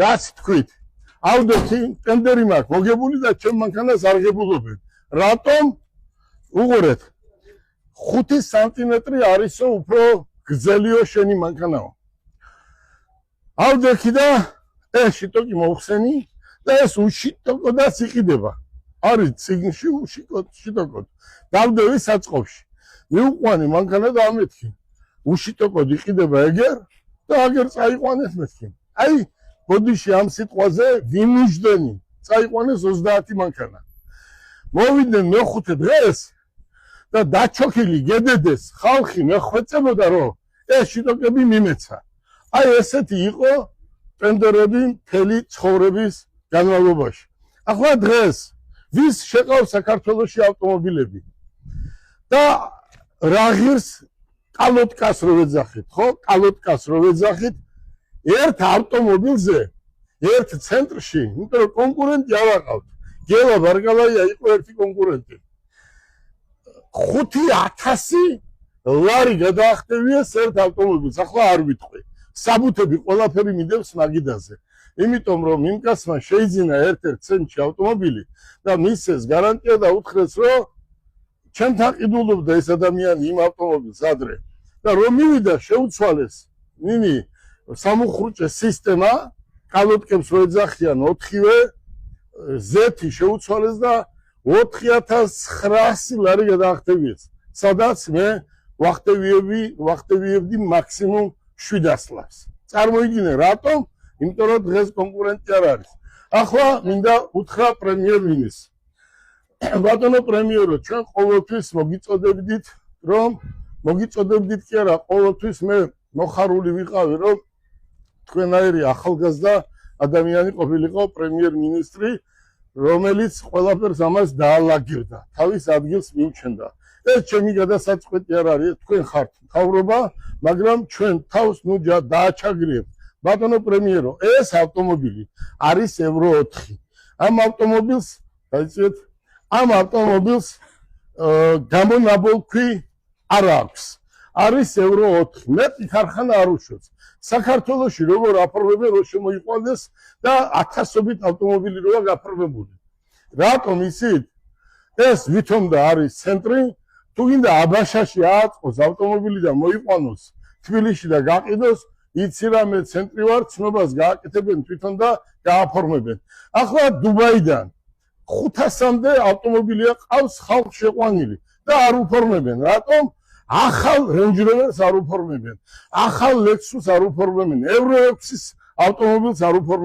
რაც თქვით ავდოთი ტენდერი მაქვს მოგებული და ჩემ მანქანას არ გებულობენ რატომ უყურეთ 5 სანტიმეტრი არისო უფრო გრძელიო შენი მანქანაო ავდოთი და ეს შიტოკი მოხსენი და ეს უშიტოკო და სიყიდება არის ციგნში უშიტოკო დავდევი საწყობში მიუყვანი მანქანა და ამეთქი უშიტოკო იყიდება ეგერ და აგერ წაიყვანეთ მეთქი აი ბოდიში ამ სიტყვაზე ვიმუჟდენი წაიყვანეს 30 მანქანა მოვიდნენ მე-5 დღეს და დაჩოქილი გედედეს ხალხი მეხვეწებოდა რომ ეს შიტოკები მიმეცა აი ესეთი იყო ტენდერები მთელი ცხოვრების განმავლობაში ახლა დღეს ვის შეყავს საქართველოში ავტომობილები და რა ღირს კალოტკას რო ვეძახით ხო კალოტკას რო ვეძახით ერთ ავტომობილზე ერთ ცენტრში იმიტომ რომ კონკურენტი არ აყავთ გელა ბარგალაია იყო ერთი კონკურენტი 5000 ლარი გადაახტევიეს ერთ ავტომობილს ახლა არ ვიტყვი საბუთები ყველაფერი მიდევს მაგიდაზე იმიტომ რომ იმ კაცმა შეიძინა ერთ-ერთ ცენტრში ავტომობილი და მისცეს გარანტია და უთხრეს რომ ჩემთან ყიდულობდა ეს ადამიანი იმ ავტომობილს ადრე და რომ მივიდა შეუცვალეს ნინი სამუხრუჭე სისტემა კალოტკებს რო ეძახიან 4-ვე ზეთი შეუცვალეს და 4900 ლარი გადაახტევიეს სადაც მე ვახტევიებდი მაქსიმუმ 700 ლარს წარმოიდგინე რატომ იმიტომ რომ დღეს კონკურენტი არ არის ახლა მინდა უთხრა პრემიერ-მინისტრს ბატონო პრემიერო ჩვენ ყოველთვის მოგიწოდებდით რომ მოგიწოდებდით კი არა ყოველთვის მე მოხარული ვიყავი რომ თქვენაირი ახალგაზრდა ადამიანი ყოფილიყო პრემიერ-მინისტრი რომელიც ყველაფერს ამას დაალაგებდა თავის ადგილს მიუჩენდა ეს ჩემი გადასაწყვეტი არ არის თქვენ ხართ მთავრობა მაგრამ ჩვენ თავს ნუ დააჩაგრიებთ ბატონო პრემიერო ეს ავტომობილი არის ევრო 4 ამ ავტომობილს დაიწყეთ ამ ავტომობილს გამონაბოლქვი არ აქვს არის ევრო 4 მეტი ქარხანა არ უშავს საქართველოში როგორ აფორმებენ რომ შემოიყვანეს და 1000-ობით ავტომობილი როა გაფორმებული რატომ იცით ეს ვითომ და არის ცენტრი თუ გინდა აბაშაში ააწყოს ავტომობილი და მოიყვანოს თბილისში და გაყიდოს იცი რა მე ცენტრი ვარ ცნობას გააკეთებენ თვითონ და გააფორმებენ ახლა დუბაიდან 500-მდე ავტომობილია ყავს ხალხ შეყვანილი და არ უფორმებენ რატომ ახალ Range Rover-ს არ უფორმებენ ახალ Lexus არ უფორმებენ ევრო 6-ის ავტომობილს არ უფორმებენ